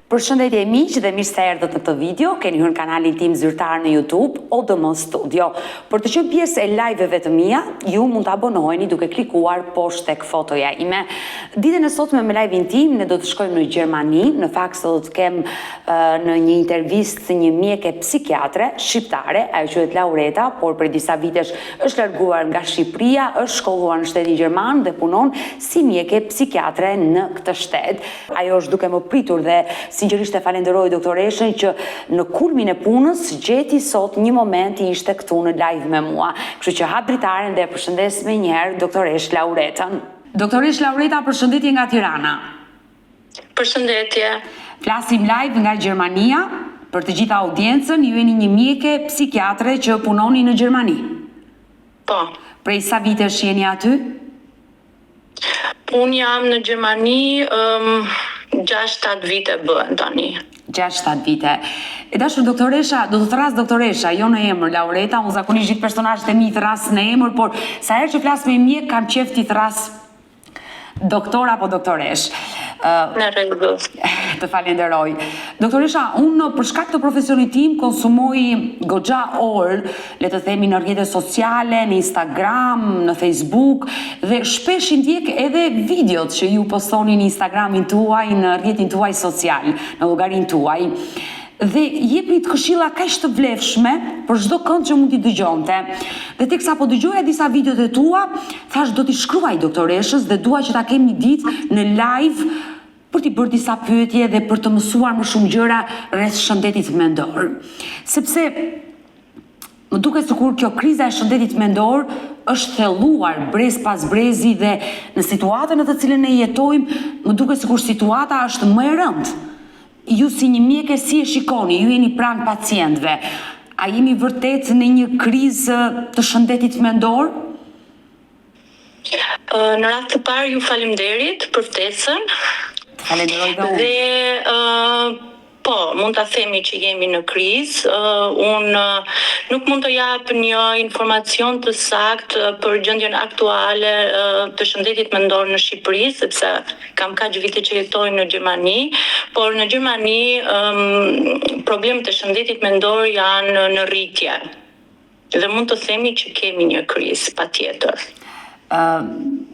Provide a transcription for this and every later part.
Përshëndetje miq dhe mirë se erdhët në këtë video. Keni hyrë në kanalin tim zyrtar në YouTube ODM Studio. Për të qenë pjesë e live-eve të mia, ju mund të abonoheni duke klikuar poshtë tek fotoja ime. Ditën e sotme me live-in tim ne do të shkojmë në Gjermani. Në fakt do të kem në një intervistë një mjeke psikiatre shqiptare, ajo quhet Laureta, por për disa vitesh është larguar nga Shqipëria, është shkolluar në shtetin gjerman dhe punon si mjeke psikiatre në këtë shtet. Ajo është duke më pritur dhe sinqerisht e falenderoj doktoreshën që në kulmin e punës gjeti sot një moment i ishte këtu në live me mua. Kështu që hap dritaren dhe përshëndes me njëherë doktoresh Lauretën. Doktoresh Laureta, përshëndetje nga Tirana. Përshëndetje. Flasim live nga Gjermania. Për të gjitha audiencën, ju jeni një mjeke psikiatre që punoni në Gjermani. Po. Prej sa vitesh jeni aty? Unë jam në Gjermani 6-7 vite bëhen tani. 6-7 vite. E dashur doktoresha, do të thras doktoresha, jo në emër Laureta, unë zakonisht gjithë personazhet e mi thras në emër, por sa herë që flas me mjek kam qejf ti thras doktor apo doktoresh. Në rregull. Të falenderoj. Doktoresha, unë për shkak të profesionit tim konsumoj goxha orë, le të themi në rrjetet sociale, në Instagram, në Facebook, dhe shpesh i ndjek edhe videot që ju postoni në Instagramin tuaj, në rrjetin tuaj social, në llogarin tuaj. Dhe jepni të këshilla kaq të vlefshme për çdo kënd që mund t'i dëgjonte. Dhe teksa po dëgjoja disa videot e tua, thash do t'i shkruaj doktoreshës dhe dua që ta kem një ditë në live për t'i bërë disa pyetje dhe për të mësuar më shumë gjëra rreth shëndetit mendor. Sepse më duket sikur kjo kriza e shëndetit mendor është thelluar brez pas brezi dhe në situatën në të cilën ne jetojmë, më duket sikur situata është më e rëndë. Ju si një mjeke si e shikoni, ju jeni pranë pacientëve. A jemi vërtet në një krizë të shëndetit mendor? Në rast të parë ju faleminderit për ftesën. Falenderoj dhe unë. Dhe po, mund ta themi që jemi në krizë. Unë nuk mund të jap një informacion të saktë për gjendjen aktuale të shëndetit mendor në Shqipëri, sepse kam kaq vite që jetoj në Gjermani, por në Gjermani problemet e shëndetit mendor janë në rritje. Dhe mund të themi që kemi një krizë, patjetër.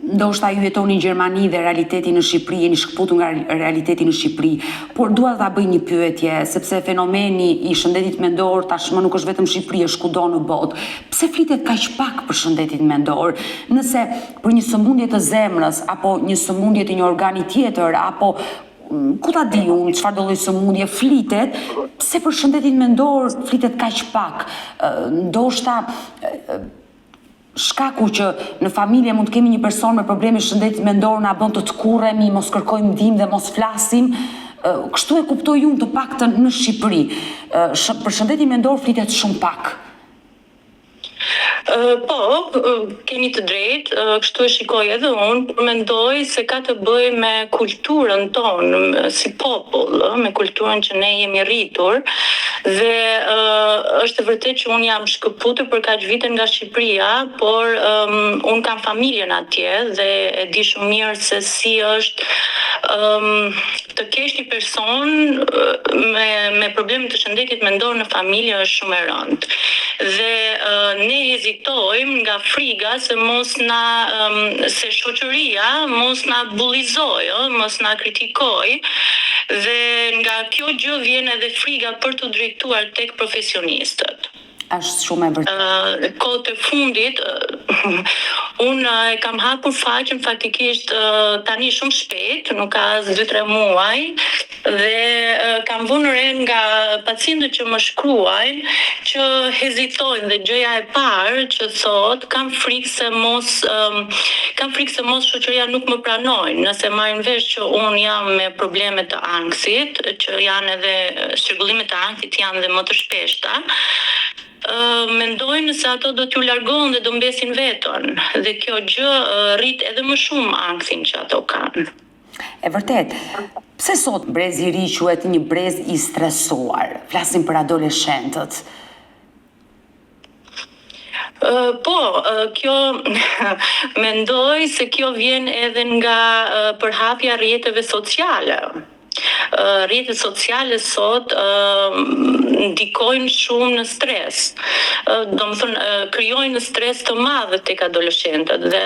Ndoshta ju jetoni në Gjermani dhe realiteti në Shqipëri, jeni shkëputur nga realiteti në Shqipëri, por dua ta bëj një pyetje, sepse fenomeni i shëndetit mendor tashmë nuk është vetëm Shqipëri, është kudo në botë. Pse flitet kaq pak për shëndetin mendor? Nëse për një sëmundje të zemrës apo një sëmundje të një organi tjetër apo ku ta di unë çfarë do lloj sëmundje flitet, pse për shëndetin mendor flitet kaq pak? Ndoshta shkaku që në familje mund të kemi një person me probleme shëndetit mendor na bën të kurremi, mos kërkojmë ndihmë dhe mos flasim. Kështu e kuptoj unë të paktën në Shqipëri. Për shëndetin mendor flitet shumë pak. Po, keni të drejtë, kështu e shikoj edhe unë, por mendoj se ka të bëjë me kulturën tonë si popull, me kulturën që ne jemi rritur, dhe është e vërtet që unë jam shkëputur për kaq vite nga Shqipëria, por unë kam familjen atje dhe e di shumë mirë se si është të kesh një person me probleme të shëndetit mendor në familje është shumë e rëndë. Dhe ne hezitojmë nga friga se se shoqëria mos na bullizoj, mos na kritikoj, dhe nga kjo gjë vjen edhe friga për të drejtuar tek profesionistët. Është shumë e vërtetë. Kohët e fundit, unë e kam hapur faqen faktikisht tani shumë shpejt, nuk ka as 2-3 muaj, dhe kam vënë re nga pacientët që më shkruajnë që hezitojnë, dhe gjëja e parë që thot, kam frikë se mos shoqëria nuk më pranojnë, nëse marrin vesh që unë jam me probleme të ankthit, që janë edhe shtrëngullimet e ankthit janë dhe më të shpeshta. Mendojnë se ato do t'ju largohen dhe do mbesin vetën, dhe kjo gjë rrit edhe më shumë ankthin që ato kanë. E vërtet, pse sot brezi i ri quhet një brez i stresuar? Flasim për adoleshentët. Po, kjo mendoj se kjo vjen edhe nga përhapja rrjeteve sociale. rrjetet sociale sot ndikojnë shumë në stres. Domethënë krijojnë stres të madh tek adoleshentët dhe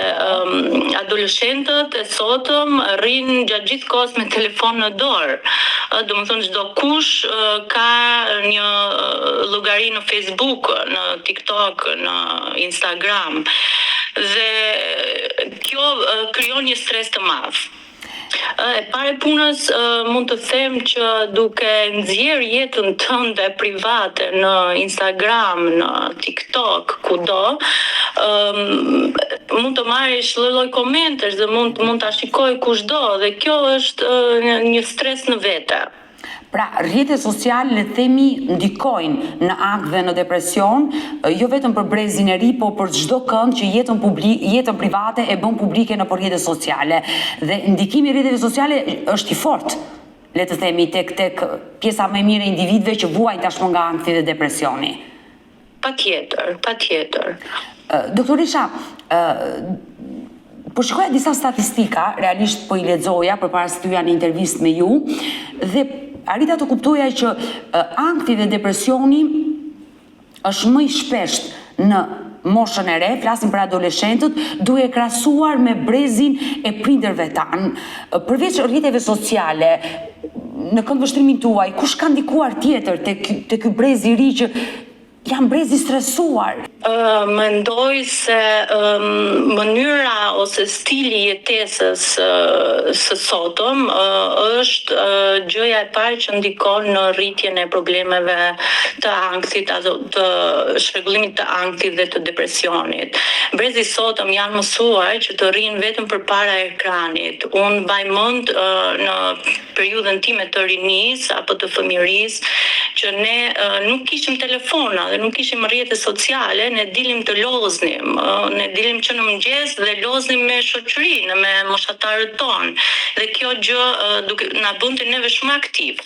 adoleshentët e sotëm rrinë gjatë gjithë kohës me telefon në dorë. Domethënë çdo kush ka një llogari në Facebook, në TikTok, në Instagram dhe kjo krijon një stres të madh. E para e punës mund të them që duke nxjerrë jetën tënde private në Instagram, në TikTok, kudo, mund të marrësh lloj komentesh dhe mund ta shikoj kushdo dhe kjo është një stres në vete. Pra, rrjetet sociale, le themi, ndikojnë në ankth dhe në depresion, jo vetëm për brezin e ri, po për çdo kënd që jetën private e bën publike në rrjetet sociale. Dhe ndikimi i rrjeteve sociale është i fortë, le të themi, tek pjesa më e mirë e individëve që vuajnë tashmë nga ankthi dhe depresioni. Patjetër. Doktoresha, po shikoja disa statistika, realisht po I lexoja përpara se të hyja në intervistë me ju, dhe arrita të kuptoja që ankthi dhe depresioni është më I shpesht në moshën e re, flasim për adoleshentët, duke krahasuar me brezin e prindërve tanë. Përveç rrjeteve sociale, në këndvështrimin tuaj, kush ka ndikuar tjetër te ky brez I ri që jam brez I stresuar? Mendoj se mënyra ose stili I jetesës së sotëm është gjëja e parë që ndikon në rritjen e problemeve të ankthit, të shpërgullimit të ankthit dhe të depresionit. Brezi sotëm janë mësuar që të rrinë vetëm përpara ekranit. Unë mbaj mend në periudhën time të rinisë apo të fëmijërisë që ne nuk kishim telefona dhe nuk kishim rrjete sociale, ne dilim të loznim, ne dilim që në mëngjes dhe loznim me shoqërinë, me moshatarët tonë. Dhe kjo gjë na bënte neve shumë aktiv.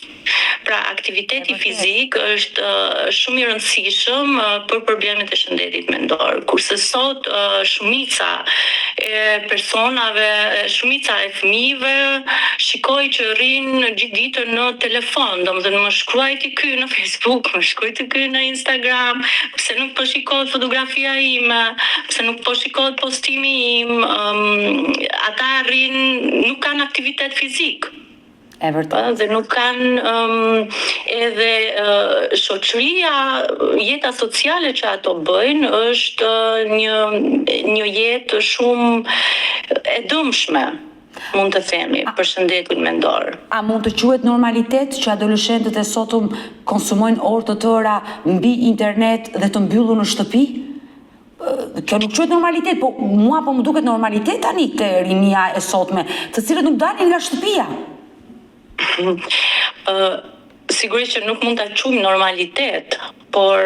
Pra aktiviteti fizik është shumë I rëndësishëm për problemet e shëndetit mendor. Kurse sot shumica e personave, shumica e fëmijëve shikoj që rrinë gjithë ditën në telefon, domethënë më shkruaj ti ky në Facebook, më shkruaj ti ky në Instagram, pse nuk po shikohet fotografia ime, pse nuk po shikohet postimi im, ata nuk kanë aktivitet fizik. E vërtet. Dhe nuk kanë edhe shoqëria, jeta sociale që ato bëjnë është një jetë shumë e dëmshme, mund të themi, për shëndetin mendor. A mund të quhet normalitet që adoleshentët e sotëm konsumojnë orë të tëra mbi internet dhe të mbyllur në shtëpi? Kjo nuk quhet normalitet, po mua po më duket normalitet tani te rinia e sotme, të cilët nuk dalin nga shtëpia. Sigurisht që nuk mund ta quajmë normalitet, por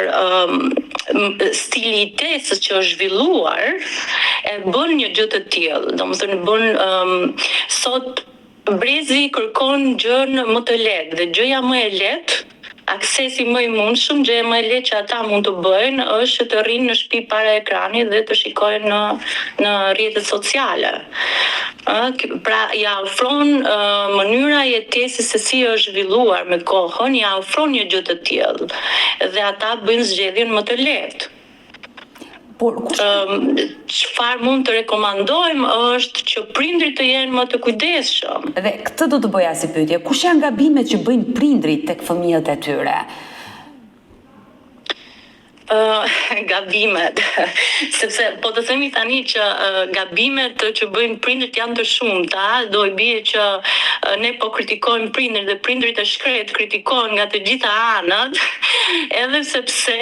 stili I jetesës që është zhvilluar e bën një gjë të tillë. Domethënë bën sot brezi kërkon gjën më të lehtë dhe gjëja më e lehtë, aksesi më I mundshëm, gjëja më e lehtë që ata mund të bëjnë është të rrinë në shtëpi para ekranit dhe të shikojnë në rrjetet sociale. Pra ja ofron mënyra e jetesës se si është zhvilluar me kohën, ja ofron një gjë të tillë dhe ata bëjnë zgjedhjen më të lehtë. Çfarë mund të rekomandojmë është që prindrit të jenë më të kujdesshëm. Dhe këtë do të bëja si pyetje, kush janë gabimet që bëjnë prindrit tek fëmijët e tyre? Gabimet, sepse po të themi tani që gabimet që bëjnë prindrit janë të shumta, do I bie që ne po kritikojmë prindrit dhe prindrit e shkret kritikojnë nga të gjitha anët, edhe sepse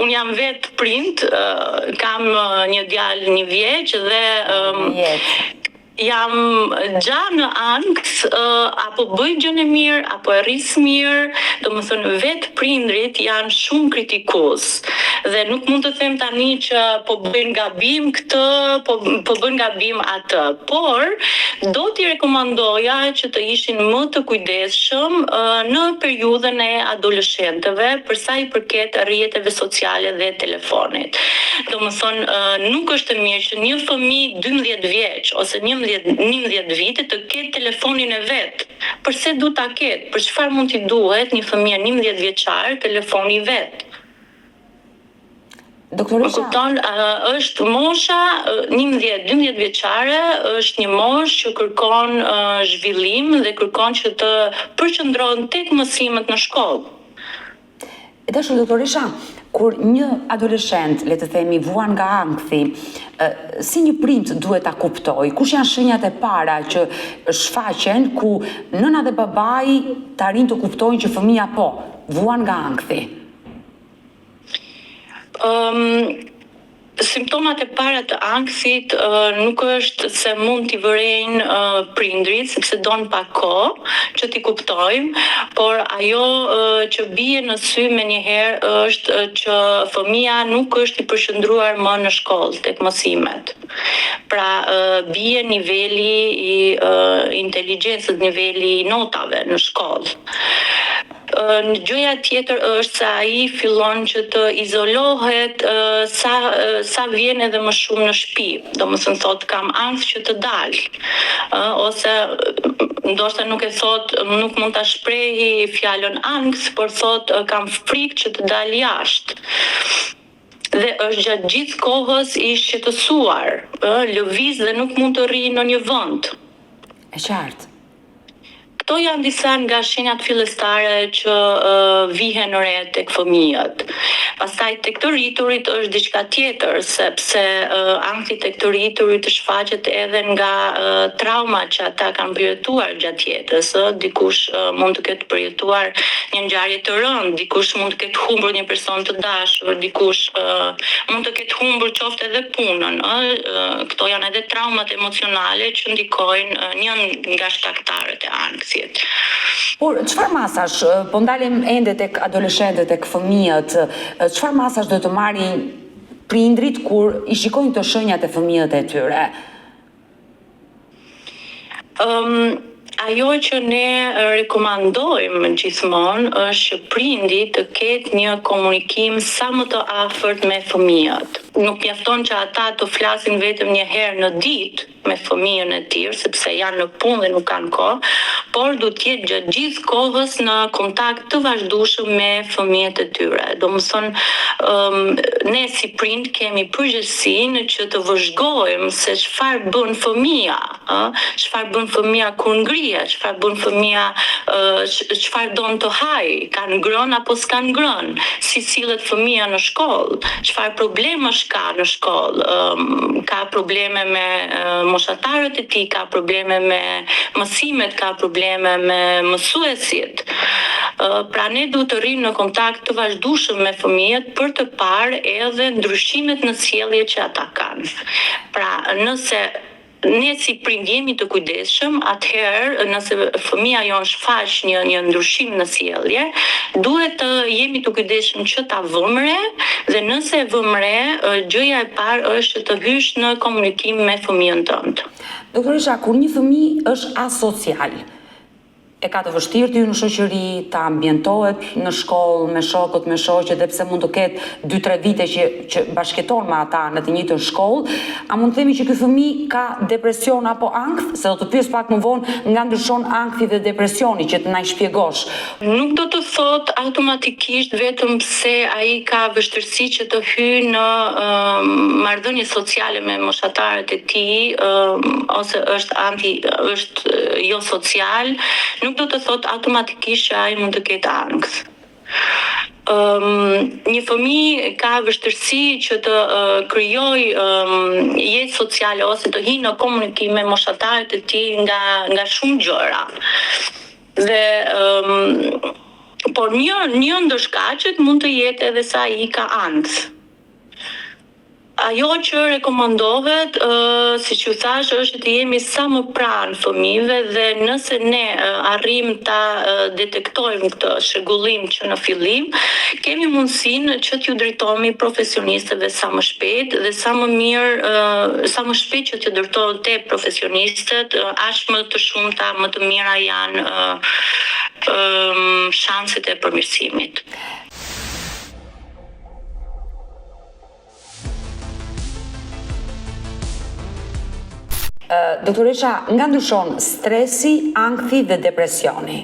unë jam vetë prind, kam një djalë 1 vjeç dhe jam gjatë në ankth, apo bëj gjën e mirë, apo e rris mirë, domethënë vetë prindrit janë shumë kritikues Dhe nuk mund të them tani që po bëjnë gabim këtë, po bëjnë gabim atë. Por do t'i rekomandoja që të ishin më të kujdesshëm në periudhën e adoleshentëve për sa i përket rrjeteve sociale dhe telefonit. Domethënë nuk është mirë që një fëmijë 12 vjeç ose 11 vite të ketë telefonin e vet. Përse du ta ketë? Për çfarë mund t'i duhet një fëmijë 11 vjeçar telefoni i vet? Doktoresha, kupton, është mosha 11-12 vjeçare, është një moshë që kërkon zhvillim dhe kërkon që të përqendrohen tek mësimet në shkollë. E dashur doktoresha, kur një adoleshent, le të themi, vuan nga ankthi, si një prind duhet ta kuptoj? Kush janë shenjat e para që shfaqen ku nëna dhe babai të arrin të kuptojnë që fëmia po vuan nga ankthi? Simptomat e para të ankthit nuk është se mund t'i vërejnë prindrit, sepse don pak kohë që t'i kuptojmë, por ajo që bie në sy menjëherë është që fëmia nuk është i përqendruar më në shkollë tek mësimet. Pra bie niveli i inteligjencës, niveli i notave në shkollë. Gjëja tjetër është se ai fillon që të izolohet sa vjen edhe më shumë në shtëpi. Domethënë thot kam ankth që të dal. Ose ndoshta nuk mund ta shprehi fjalën ankth, por thot kam frikë që të dal jashtë. Dhe është gjatë gjithë kohës i shqetësuar, lëviz dhe nuk mund të rrijë në një vend. E qartë. Këto janë disa nga shenjat fillestare që vihen re tek fëmijët. Pastaj tek të rriturit është diçka tjetër, sepse ankthi tek të rriturit shfaqet edhe nga traumat që ata kanë përjetuar gjatë jetës. Dikush mund të ketë përjetuar një ngjarje të rëndë, dikush mund të ketë humbur një person të dashur, dikush mund të ketë humbur qoftë edhe punën. Këto janë edhe traumat emocionale që ndikojnë një nga shkaktarët e ankthit. Por çfarë masash, po ndalim ende tek adoleshentët, tek fëmijët, çfarë masash do të marrin prindrit kur i shikojnë të shenjat e fëmijët e tyre? Ajo që ne rekomandojmë gjithmonë është që prindi të ketë një komunikim sa më të afërt me fëmijët. Nuk mjafton që ata të flasin vetëm një herë në ditë me fëmijën e tij, sepse janë në punë dhe nuk kanë kohë, por duhet të jetë gjatë gjithë kohës në kontakt të vazhdueshëm me fëmijët e tyre. Domethënë ne si prind kemi përgjegjësinë që të vëzhgojmë se çfarë bën fëmia, çfarë bën fëmia kur ngrihet, çfarë bën fëmia, çfarë don të hajë, ka ngrën apo s'ka ngrën, si sillet fëmia në shkollë, çfarë problemesh ka në shkollë, ka probleme me moshatarët e tij, ka probleme me mësimet, ka probleme me mësuesit. Pra ne duhet të rrim në kontakt të vazhdueshëm me fëmijët për të parë edhe ndryshimet në sjellje që ata kanë. Pra nëse ne si prind jemi të kujdesshëm, atëherë nëse fëmia jon shfaq një ndryshim në sjellje, duhet të jemi të kujdesshëm që ta vëmë re, dhe nëse e vëmë re, gjëja e parë është të hysh në komunikim me fëmijën tënd. Doktoresha, kur një fëmijë është asocial, e ka të vështirë të hyjë në shoqëri, të ambientohet në shkollë, me shokët, me shoqet, dhe pse mund të ketë 2-3 vite që bashkëton me ata në të njëjtën shkollë, a mund të themi që ky fëmijë ka depresion apo ankth? Se do të pyes pak më vonë nga ndryshon ankthi dhe depresioni, që të na i shpjegosh. Nuk do të thot automatikisht vetëm pse ai ka vështirësi që të hyjë në marrëdhënie sociale me moshatarët e tij, ose është jo social, nuk do të thot automatikisht që ai mund të ketë ankth. Një fëmijë ka vështirësi që të krijojë jetë sociale ose të hyjë në komunikim me moshatarët e tij nga shumë gjëra. Dhe por një ndër shkaqet mund të jetë edhe sa ai ka ankth. Ajo që rekomandohet, siç ju thash, është të jemi sa më pranë fëmijëve dhe nëse ne arrim ta detektojmë këtë shëgullim që në fillim, kemi mundësinë që t'ju drejtohemi profesionistëve sa më shpejt dhe sa më mirë, sa më shpejt që t'ju drejtohen te profesionistët, aq më të shumta, më të mira janë shanset e përmirësimit. Doktoresha, nga ndryshon stresi, ankthi dhe depresioni?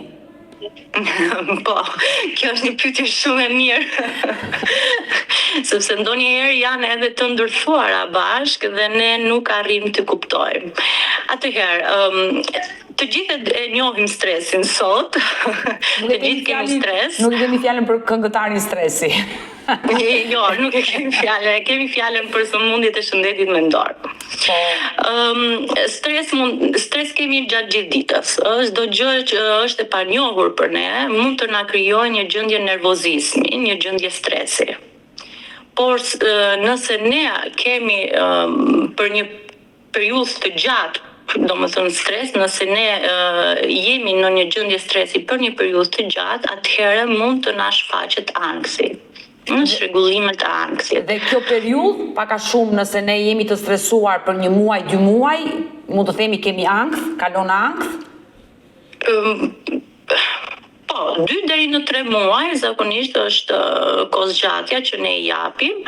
Po, kjo është një pyetje shumë e mirë. Sepse ndonjëherë janë edhe të ndërthuara bashkë dhe ne nuk arrim të kuptojmë. Atëherë, të gjithë e njohim stresin sot. Të gjithë kemi stres. Nuk kemi fjalën për këngëtarin stresi. Jo, nuk e kemi fjalën, kemi fjalën për sëmundjet e shëndetit mendor. Stres kemi gjatë gjithë ditës. Çdo gjë që është e panjohur për ne mund të na krijojë një gjendje nervozizmi, një gjendje stresi. Por nëse ne kemi për një periudhë të gjatë, domethënë stres, nëse ne jemi në një gjendje stresi për një periudhë të gjatë, atëherë mund të na shfaqet ankthi. Shregullimet e ankthit. Dhe kjo periudhë, pak a shumë nëse ne jemi të stresuar për 1 muaj, 2 muaj, mund të themi kemi ankth, kalon ankth? Po, 2 deri në 3 muaj zakonisht është kohëzgjatja që ne i japim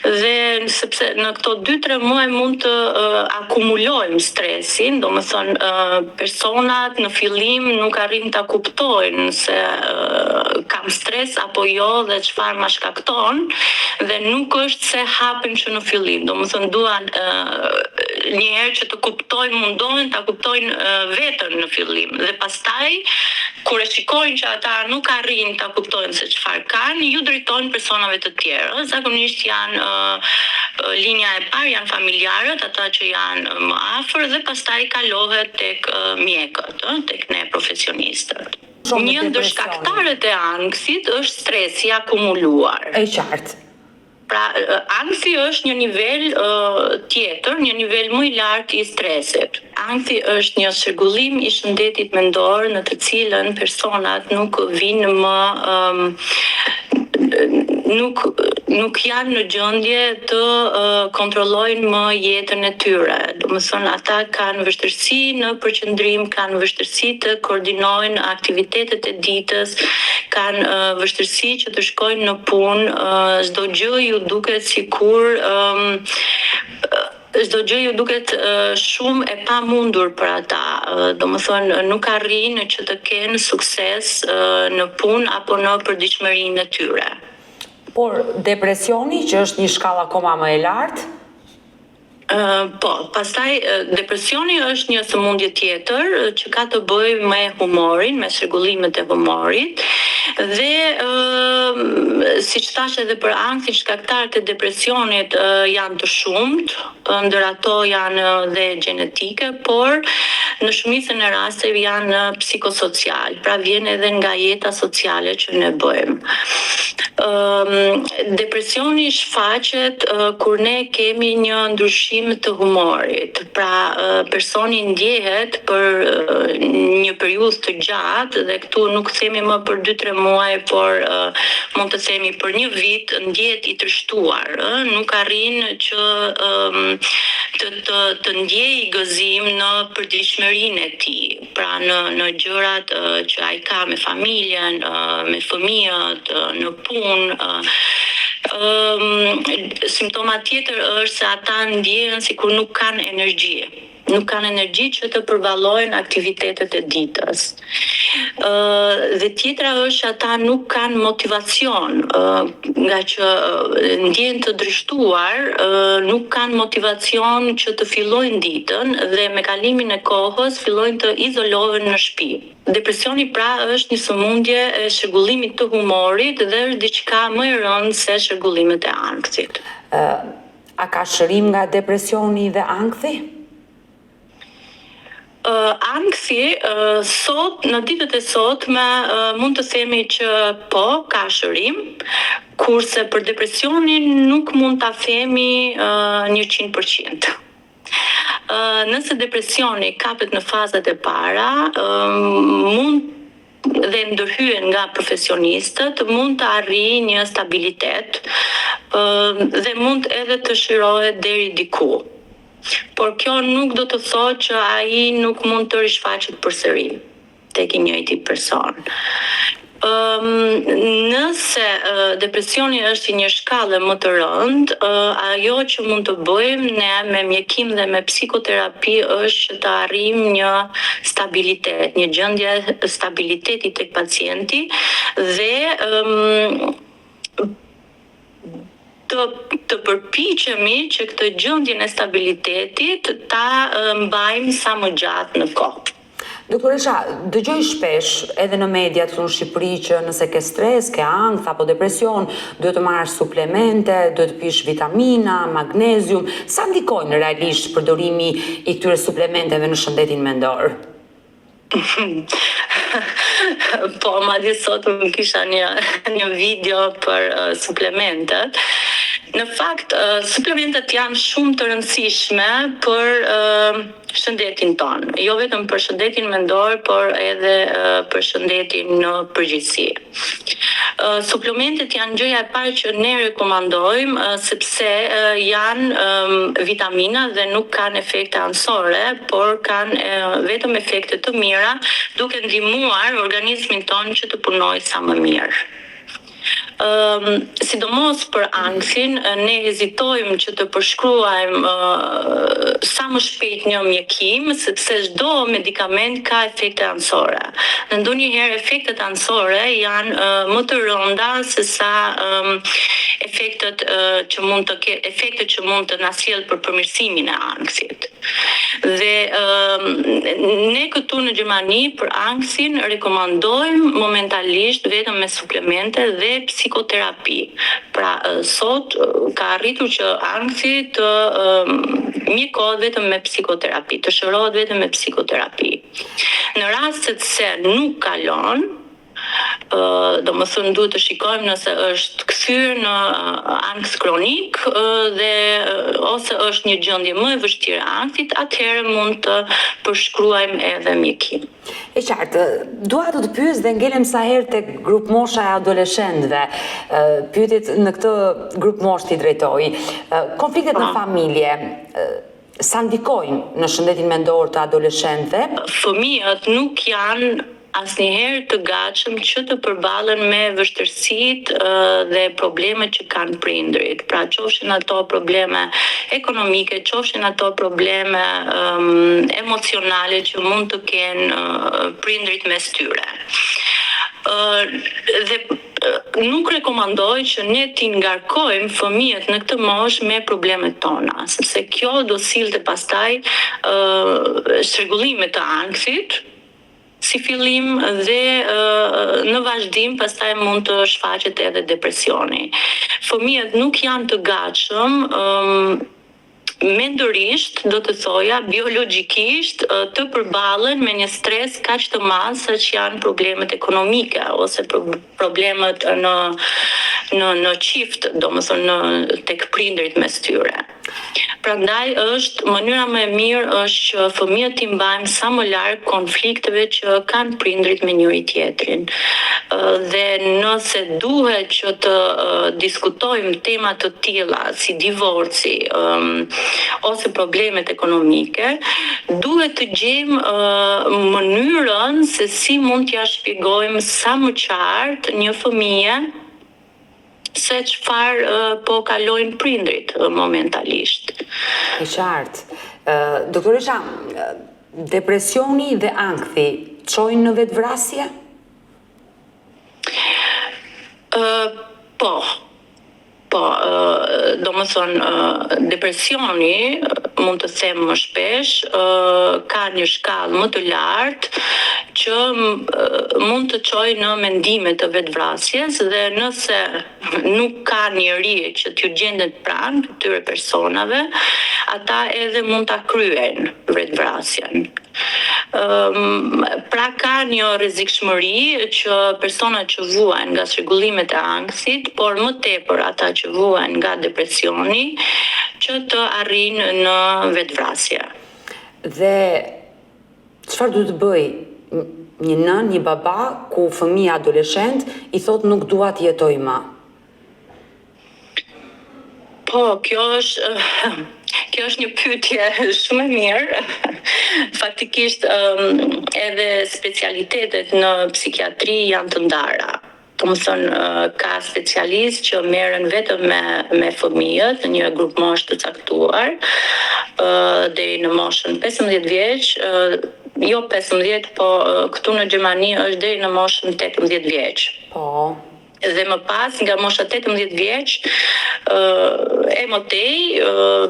dhe sepse në këto 2-3 muaj mund të akumulojmë stresin, domethënë personat në fillim nuk arrin ta kuptojnë se kam stres apo jo dhe çfarë ma shkakton dhe nuk është se hapen që në fillim, domethënë duan një herë që të kuptojnë, mundohen ta kuptojnë veten në fillim dhe pastaj kur e shikojnë që ata nuk arrin ta kuptojnë se çfarë kanë, ju drejtojnë personave të tjerë. Zakonisht janë linja e parë janë familjarët, ata që janë më afër dhe pastaj kalohet tek mjekët, tek ne profesionistët. Një ndër shkaktarët e ankthit është stresi i akumuluar. E qartë. Pra, ankthi është një nivel tjetër, një nivel më i lartë i stresit. Ankthi është një shëgullim i shëndetit mendor në të cilën personat nuk vinë më nuk janë në gjendje të kontrollojnë më jetën e tyre. Domethënë ata kanë vështirësi në përqendrim, kanë vështirësi të koordinojnë aktivitetet e ditës, kanë vështirësi që të shkojnë në punë, çdo gjë ju duket sikur çdo gjë ju duket shumë e pamundur për ata. Domethënë nuk arrin që të kenë sukses në punë apo në përditshmërinë e tyre. Por depresioni, që është një shkallë akoma më e lartë? Po, pastaj depresioni është një sëmundje tjetër që ka të bëjë me humorin, me shregullimet e humorit dhe siç thash edhe për anktin, shkaktarët e depresionit janë të shumt, ndër ato janë dhe gjenetike, por në shumicën e rasteve janë psikosocial, pra vjen edhe nga jeta sociale që ne bëjmë. Depresioni shfaqet kur ne kemi një ndryshim të humorit. Pra personi ndjehet për një periudhë të gjatë dhe këtu nuk themi më për 2-3 muaj, por mund të themi për një vit ndjehet i trishtuar, nuk arrin që të ndjejë gëzim në përditshmërinë e tij, pra në gjërat që ai ka me familjen, me fëmijët, në punë. Simptoma tjetër është se ata ndjehen sikur nuk kanë energji. Nuk kanë energji që të përballojnë aktivitetet e ditës. Dhe tjetra është që ata nuk kanë motivacion, nga që ndjehen të drishtuar, nuk kanë motivacion që të fillojnë ditën dhe me kalimin e kohës fillojnë të izolohen në shtëpi. Depresioni pra është një sëmundje e shëgullimit të humorit dhe është diçka më e rëndë se shëgullimet e ankthit. A ka shërim nga depresioni dhe ankthi? Anksi, sot, në ditët e sotme, mund të themi që po, ka shërim, kurse për depresionin nuk mund ta themi 100%. Nëse depresioni kapet në fazat e para, mund dhe ndërhyen nga profesionistët, mund të arrijë një stabilitet dhe mund edhe të shërohet deri diku. Por kjo nuk do të thotë që ai nuk mund të rishfaqet përsëri tek i njëjti person. Nëse depresioni është i një shkallë më të rëndë, ajo që mund të bëjmë ne me mjekim dhe me psikoterapi është që të arrijmë një stabilitet, një gjendje stabiliteti tek pacienti dhe të përpiqemi që këtë gjendjen e stabilitetit ta mbajmë sa më gjatë në kohë. Doktoresha, dëgjoj shpesh edhe në mediat në Shqipëri që nëse ke stres, ke ankth apo depresion, duhet të marrësh suplemente, duhet të pish vitamina, magnezium. Sa ndikojnë realisht përdorimi i këtyre suplementeve në shëndetin mendor? Po, madje sot më kisha një video për suplementet. Në fakt, suplementet janë shumë të rëndësishme për shëndetin tonë. Jo vetëm për shëndetin mendor, por edhe për shëndetin në përgjithësi. Suplementet janë gjëja e parë që ne rekomandojmë sepse janë vitamina dhe nuk kanë efekte anësore, por kanë vetëm efekte të mira, duke ndihmuar organizmin tonë që të punojë sa më mirë. Sidomos për anksin, ne hezitojmë që të përshkruajmë sa më shpejt një mjekim, sepse çdo medikament ka efekte anësore. Në ndonjëherë efektet anësore janë më të rënda se sa efektet që mund të na sjellë për përmirësimin e anksit. Dhe ne këtu në Gjermani për anksin rekomandojmë momentalisht vetëm me suplemente dhe psikoterapi. Pra sot ka arritur që anksi të mjekohet vetëm me psikoterapi, të shërohet vetëm me psikoterapi. Në rastet se nuk kalon, domethënë duhet të shikojmë nëse është kthyer në anks kronik dhe ose është një gjendje më e vështirë e anksit, atëherë mund të përshkruajmë edhe mjekim. E qartë, dua të pyes dhe ngelem sa herë tek grup mosha e adoleshentëve. Pyetjet në këtë grup moshë i drejtoj. Konfliktet në familje sa ndikojnë në shëndetin mendor të adoleshentëve? Fëmijët nuk janë asnjëherë të gatshëm që të përballen me vështirësitë dhe problemet që kanë prindrit. Pra qofshin ato probleme ekonomike, qofshin ato probleme emocionale që mund të kenë prindrit mes tyre. Dhe nuk rekomandoj që ne t'i ngarkojmë fëmijët në këtë moshë me problemet tona, sepse kjo do sillte pastaj shtrëngulime të ankthit, si fillim dhe në vazhdim pastaj mund të shfaqet edhe depresioni. Fëmijët nuk janë të gatshëm mendërisht, do të thoja, biologjikisht të përballen me një stres kaq të madh sa që janë problemet ekonomike ose problemet në çift, domethënë tek prindrit mes tyre. Prandaj mënyra më e mirë është që fëmijët i mbajmë sa më larg konflikteve që kanë prindrit me njëri tjetrin. Dhe nëse duhet që të diskutojmë tema të tilla si divorci ose problemet ekonomike, duhet të gjejmë mënyrën se si mund t'ja shpjegojmë sa më qartë një fëmije se çfarë po kalojnë prindrit momentalisht. E qartë. Doktoresha, depresioni dhe ankthi çojnë në vetvrasje? Po, domethënë depresioni, mund të them më shpesh, ka një shkallë më të lartë që mund të çojë në mendime të vetvrasjes dhe nëse nuk ka njeri që t'ju gjendet pranë këtyre personave, ata edhe mund ta kryejnë vetvrasjen. Pra ka një rrezikshmëri që personat që vuajnë nga çrregullimet e ankthit, por më tepër ata që vuajnë nga depresioni, që të arrijnë në vetvrasje. Dhe çfarë duhet të bëj një nën, një baba ku fëmia adoleshent i thot nuk dua të jetoj më? Po, kjo është një pyetje shumë e mirë. Faktikisht edhe specialitetet në psikiatri janë të ndara. Ka specialistë që merren vetëm me fëmijët në një grup moshë të caktuar, deri në moshën 15 vjeç, jo 15, po këtu në Gjermani është deri në moshën 18 vjeç. Po. Dhe më pas nga mosha 18 vjeç e mëtej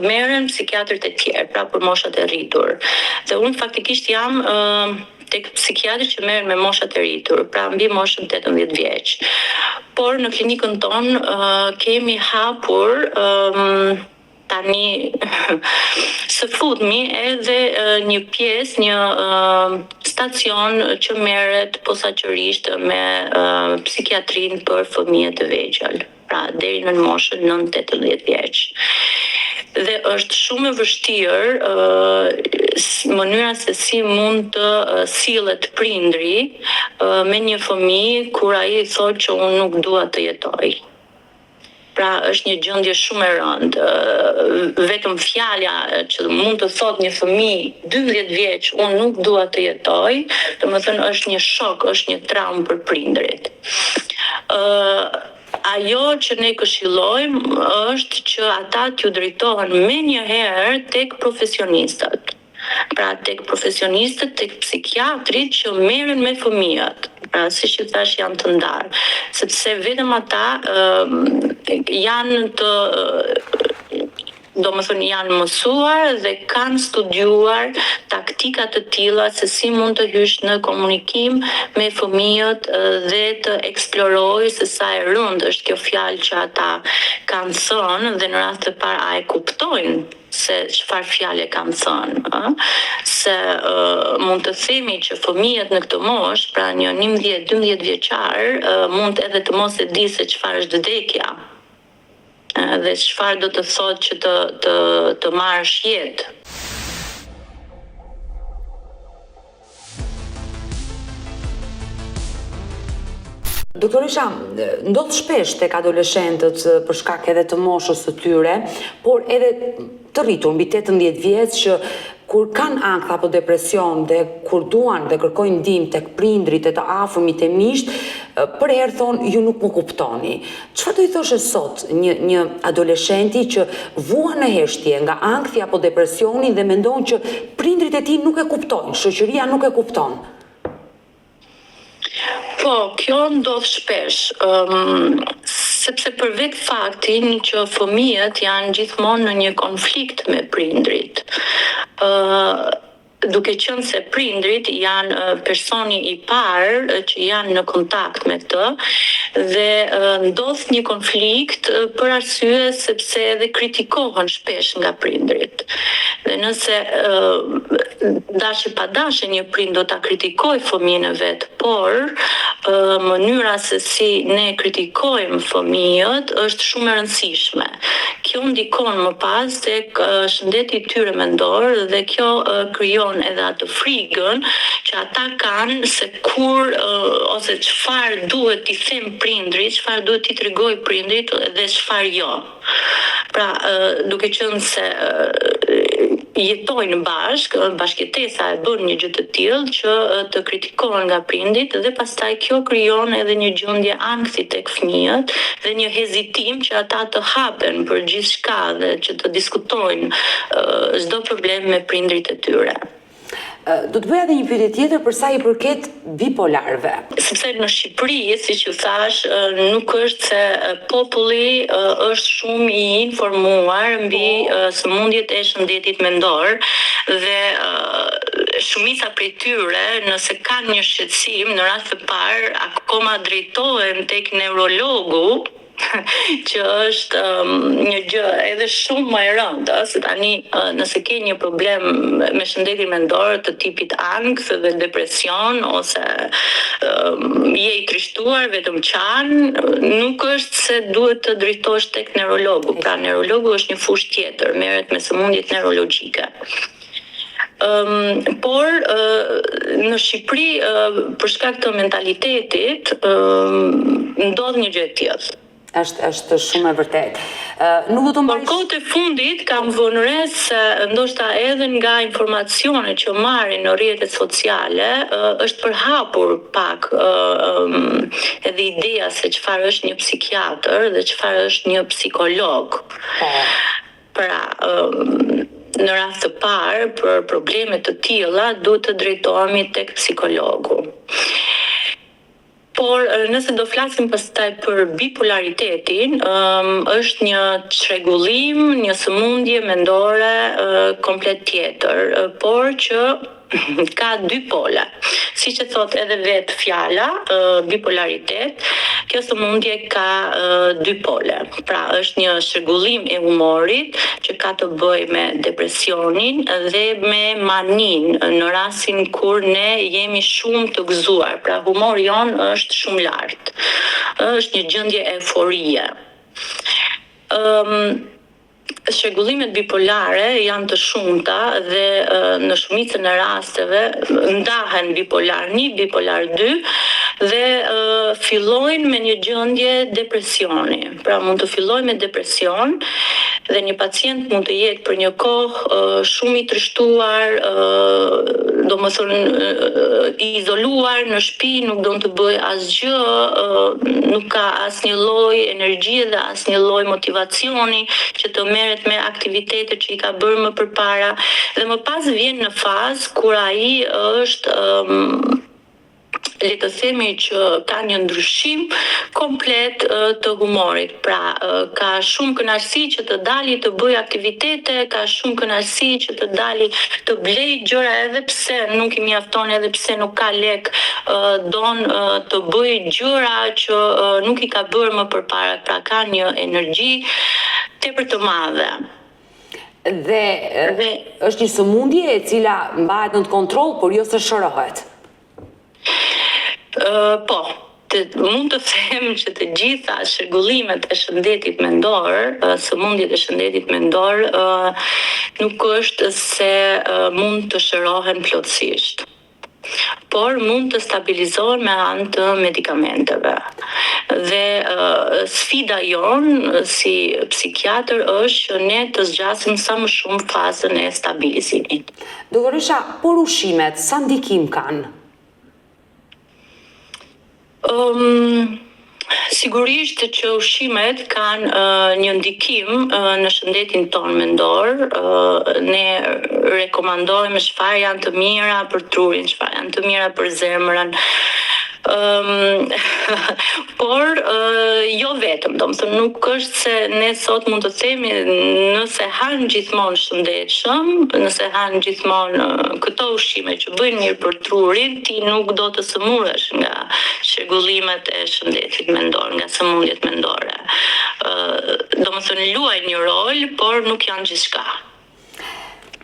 merren psikiatrët e tjerë, pra për moshat e rritur. Dhe unë faktikisht jam tek psikiatrët që merren me moshat e rritur, pra mbi moshën 18 vjeç. Por në klinikën tonë kemi hapur tani së fundmi edhe një pjesë, një stacion që merret posaçërisht me psikiatrin për fëmijët e vegjël, pra deri në moshën 9-18 vjeç. Dhe është shumë e vështirë mënyra se si mund të sillet prindri me një fëmijë kur ai thotë që unë nuk dua të jetoj. Pra është një gjendje shumë e rëndë. Vetëm fjalja që mund të thotë një fëmijë 12 vjeç, unë nuk dua të jetoj, domethënë është një shok, është një traumë për prindrit. Ajo që ne këshillojmë është që ata t'ju drejtohen menjëherë tek profesionistët. Pra tek profesionistët, tek psikiatrit që merren me fëmijët. Pra siç që thash janë të ndarë, sepse vetëm ata janë janë mësuar dhe kanë studiuar taktika të tilla se si mund të hysh në komunikim me fëmijët dhe të eksplorojë se sa e rëndë është kjo fjalë që ata kanë thënë dhe në rast të parë a e kuptojnë se çfarë fjale kanë thënë, se mund të themi që fëmijët në këtë moshë, pra një 11-12 vjeçar, mund edhe të mos e di se çfarë është vdekja. Dhe çfarë do të thotë që të marrësh jetë. Doktoresha, ndodh shpesh tek adoleshentët për shkak edhe të moshës së tyre, por edhe të rritur mbi 18 vjeç që kur kanë ankth apo depresion dhe kur duan dhe kërkojnë ndihmë tek prindrit e të afërmit e miqt, për herë thonë ju nuk më kuptoni. Çfarë do i thoshe sot një adoleshenti që vuan në heshtje nga ankthi apo depresioni dhe mendon që prindrit e tij nuk e kuptojnë, shoqëria nuk e kupton? Po, kjo ndodh shpesh, sepse për vetë faktin që fëmijët janë gjithmonë në një konflikt me prindrit. Duke qenë se prindrit janë personi i parë që janë në kontakt me këtë dhe ndodh një konflikt për arsye sepse edhe kritikohen shpesh nga prindrit. Dhe nëse dashje pa dashje një prind do ta kritikojë fëmijën e vet, por mënyra se si ne kritikojmë fëmijët është shumë e rëndësishme. Kjo ndikon më pas tek shëndeti i tyre mendor dhe kjo krijon edhe atë frikën që ata kanë se kur ose çfarë duhet t'i them prindrit, çfarë duhet t'i tregoj prindrit dhe çfarë jo. Pra, duke qenë se jetojnë bashkëjetesa e bën një gjë të tillë që të kritikohen nga prindit dhe pastaj kjo krijon edhe një gjendje ankthi tek fëmijët dhe një hezitim që ata të hapen për gjithçka dhe që të diskutojnë çdo problem me prindrit e tyre. Do të bëja edhe një pyetje tjetër për sa i përket bipolarëve. Sepse në Shqipëri, siç ju thash, nuk është se populli është shumë i informuar mbi sëmundjet e shëndetit mendor dhe shumica prej tyre, nëse kanë një shqetësim, në rast të parë akoma drejtohen tek neurologu, që është një gjë edhe shumë më e rëndë, se tani nëse ke një problem me shëndetin mendor të tipit ankth dhe depresion ose je i trishtuar, vetëm qan, nuk është se duhet të drejtohesh tek neurologu. Pra neurologu është një fushë tjetër, merret me sëmundjet neurologjike. Por në Shqipëri për shkak të mentalitetit ndodh një gjë e tillë. Është shumë e vërtet. Nuk do të mbaj. Por kohët e fundit kam vënë re se ndoshta edhe nga informacionet që marrin në rrjetet sociale është përhapur pak edhe ideja se çfarë është një psikiatër dhe çfarë është një psikolog. Pra, në rast të parë për probleme të tilla duhet të drejtohemi tek psikologu. Por nëse do flasim pastaj për bipolaritetin, është një çrregullim, një sëmundje mendore komplet tjetër, por që ka dy pole. Siç e thot edhe vetë fjala, bipolaritet, kjo sëmundje ka dy pole. Pra është një shërgullim e humorit që ka të bëjë me depresionin dhe me manin në rastin kur ne jemi shumë të gëzuar. Pra humori jon është shumë lart. Është një gjendje euforie. Shërgullimet bipolare janë të shumta dhe në shumicën e rasteve ndahen bipolar 1, bipolar 2 dhe fillojnë me një gjendje depresioni. Pra mund të fillojë me depresion dhe një pacient mund të jetë për një kohë shumë i trishtuar, domethënë i izoluar në shtëpi, nuk do të bëjë asgjë, nuk ka asnjë lloj energjie dhe asnjë lloj motivacioni që të merret me aktivitetet që i ka bërë më përpara dhe më pas vjen në fazë kur ai është le të themi që ka një ndryshim komplet të humorit. Pra, ka shumë kënaqësi që të dali të bëjë aktivitete, ka shumë kënaqësi që të dali të blejë gjëra edhe pse nuk i mjafton, edhe pse nuk ka lek, don të bëjë gjëra që nuk i ka bërë më përpara. Pra, ka një energji tepër të madhe. Dhe është një sëmundje e cila mbahet në kontroll, por jo se shërohet. Po, mund të them që të gjitha shërgullimet e shëndetit mendor, sëmundjet e shëndetit mendor, nuk është se mund të shërohen plotësisht, por mund të stabilizohen me anë të medikamenteve. Dhe sfida jon si psikiatër është që ne të zgjasim sa më shumë fazën e stabilizimit. Doktoresha, por ushqimet sa ndikim kanë? Sigurisht që ushqimet kanë një ndikim në shëndetin tonë mendor. Ne rekomandojmë çfarë janë të mira për trurin, çfarë janë të mira për zemrën. Por jo vetëm, domethënë nuk është se ne sot mund të themi nëse han gjithmonë shëndetshëm, nëse han gjithmonë këto ushqime që bëjnë mirë për trurin, ti nuk do të sëmurësh nga shërgullimet e shëndetit mendor, nga sëmundjet mendore. Domethënë luajnë një rol, por nuk janë gjithçka.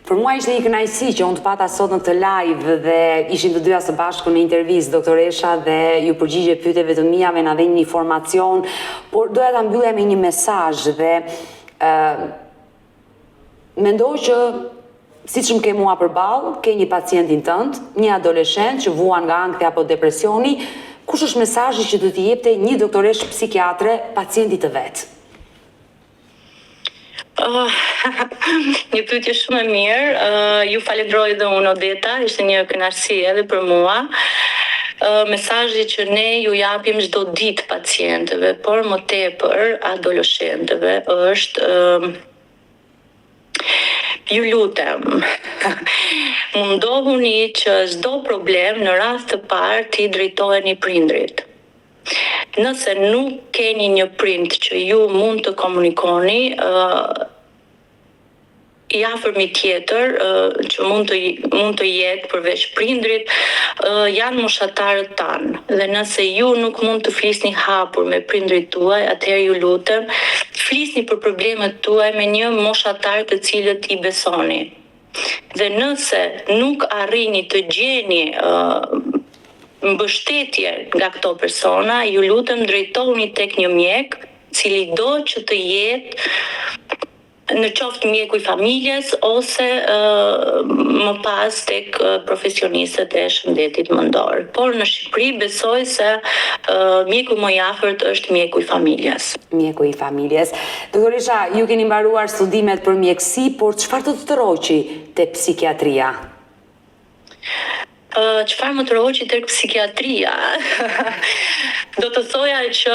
Për mua ishte një kënaqësi që unë të pata sot në këtë live dhe ishim të dyja së bashku në intervistë, doktoresha, dhe ju përgjigje pyetjeve të mia me na dhënë një informacion, por doja ta mbyllja me një mesazh dhe mendoj që siç më ke mua përballë, ke një pacientin tënd, një adoleshent që vuan nga ankthi apo depresioni, kush është mesazhi që do t'i jepte një doktoresh psikiatre pacientit të vet? Një pyetje shumë e mirë. Ju falenderoj dhe unë, Odeta, ishte një kënaqësi edhe për mua. Mesazhi që ne ju japim çdo ditë pacientëve, por më tepër adoleshentëve është ju lutem, mundohuni që çdo problem në rast të parë t'i drejtoheni prindrit. Nëse nuk keni 'një prind që ju mund të komunikoni, i afërmi tjetër që mund të jetë përveç prindrit janë moshatarët tanë. Dhe nëse ju nuk mund të flisni hapur me prindrit tuaj, atëherë ju lutem, flisni për problemet tuaj me një moshatar të cilët i besoni. Dhe nëse nuk arrini të gjeni mbështetje nga këto persona, ju lutem drejtohuni tek një mjek, cili do që të jetë në qoftë mjeku i familjes ose më pas tek profesionistët e shëndetit mendor. Por në Shqipëri besoj se mjeku më i afërt është mjeku i familjes. Mjeku i familjes. Doktoresha, ju keni mbaruar studimet për mjekësi, por çfarë do të tërhoqi te psikiatria? Çfarë më tërhoqi tek psikiatria? Do të thoja që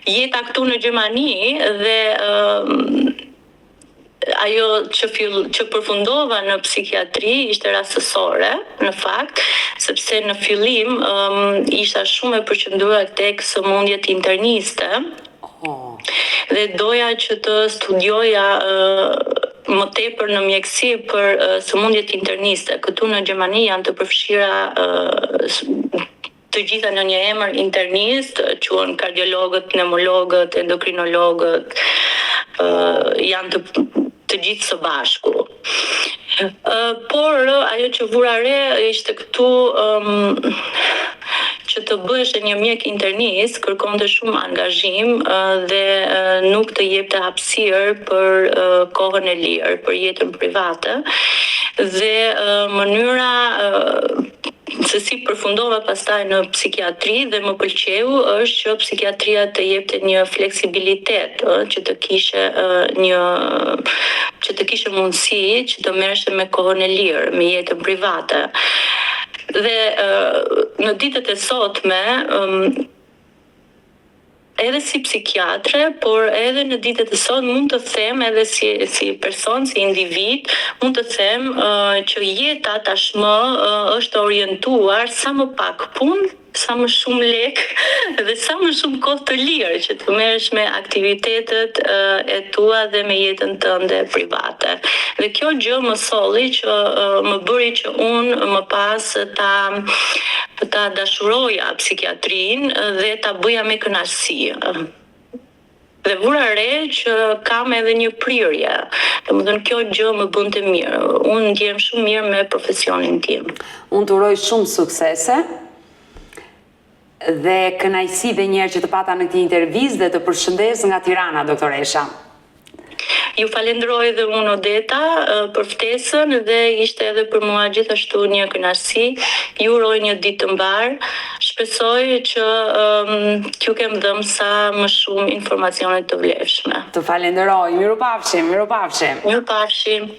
jeta këtu në Gjermani dhe ajo që përfundova në psikiatri ishte rastësore, në fakt, sepse në fillim isha shumë e përqendruar tek sëmundjet interniste. Dhe doja që të studioja më tepër në mjekësi për sëmundjet interniste. Këtu në Gjermani janë të përfshira të gjitha në një emër internist, quhen kardiologët, pneumologët, endokrinologët, janë të gjithë së bashku. Por ajo që vura re ishte këtu që të bëhesh një mjek internist kërkonte shumë angazhim dhe nuk të jepte hapësirë për kohën e lirë, për jetën private. Dhe mënyra se si përfundova pastaj në psikiatri dhe më pëlqeu është që psikiatria të jepte një fleksibilitet, që të kishe mundësi që të merreshe me kohën e lirë, me jetën private. Dhe në ditët e sotme, edhe si psikiatre, por edhe në ditët e sot mund të them edhe si person, si individ, mund të them që jeta tashmë është orientuar sa më pak punë, sa më shumë lek dhe sa më shumë kohë të lirë që të merresh me aktivitetet e tua dhe me jetën tënde private. Dhe kjo gjë më solli që më bëri që unë më pas ta dashuroja psikiatrin dhe ta bëja me kënaqësi. Dhe vura re që kam edhe një prirje. Domethënë kjo gjë më bënte mirë. Unë ndjem shumë mirë me profesionin tim. Unë të uroj shumë suksese dhe kënaqësi dhe njerë që të pata në këtë intervistë dhe të përshëndes nga Tirana, doktoresha. Ju falenderoj edhe unë Odeta për ftesën dhe ishte edhe për mua gjithashtu një kënaqësi. Ju uroj një ditë të mbar. Shpresoj që t'ju kem dhënë sa më shumë informacione të vlefshme. Të falenderoj. Mirupafshim. Mirupafshim.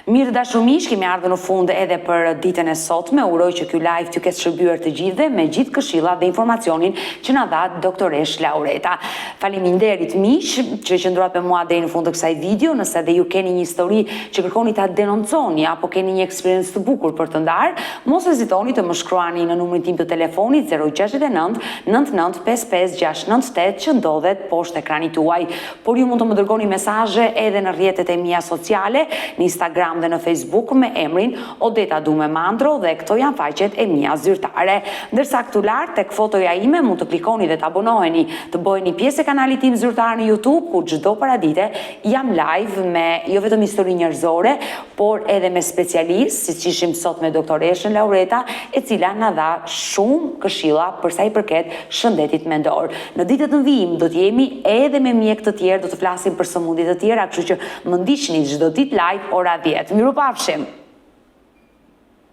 Mirë dashur miq, kemi ardhur në fund edhe për ditën e sotme. Uroj që ky live t'ju ketë shërbyer të gjithëve me gjithë këshillat dhe informacionin që na dha doktoresh Laureta. Faleminderit miq që qëndruat me mua deri në fund të kësaj video. Nëse edhe ju keni një histori që kërkoni ta denonconi apo keni një eksperiencë të bukur për të ndarë, mos hezitoni të më shkruani në numrin tim të telefonit 069 99 55 698 që ndodhet poshtë ekranit tuaj. Por ju mund të më dërgoni mesazhe edhe në rrjetet e mia sociale, në Instagram dhe në Facebook me emrin Odeta Dume Mandro dhe këto janë faqet e mia zyrtare. Ndërsa këtu lart tek fotoja ime mund të klikoni dhe të abonoheni, të bëheni pjesë e kanalit tim zyrtar në YouTube, ku çdo paradite jam live me jo vetëm histori njerëzore, por edhe me specialistë, siç ishim sot me doktoreshën Laureta, e cila na dha shumë këshilla për sa i përket shëndetit mendor. Në ditët në vijim do të jemi edhe me mjek të tjerë, do të flasim për sëmundje të tjera, kështu që më ndiqni çdo ditë live ora 10. Mirupafshim.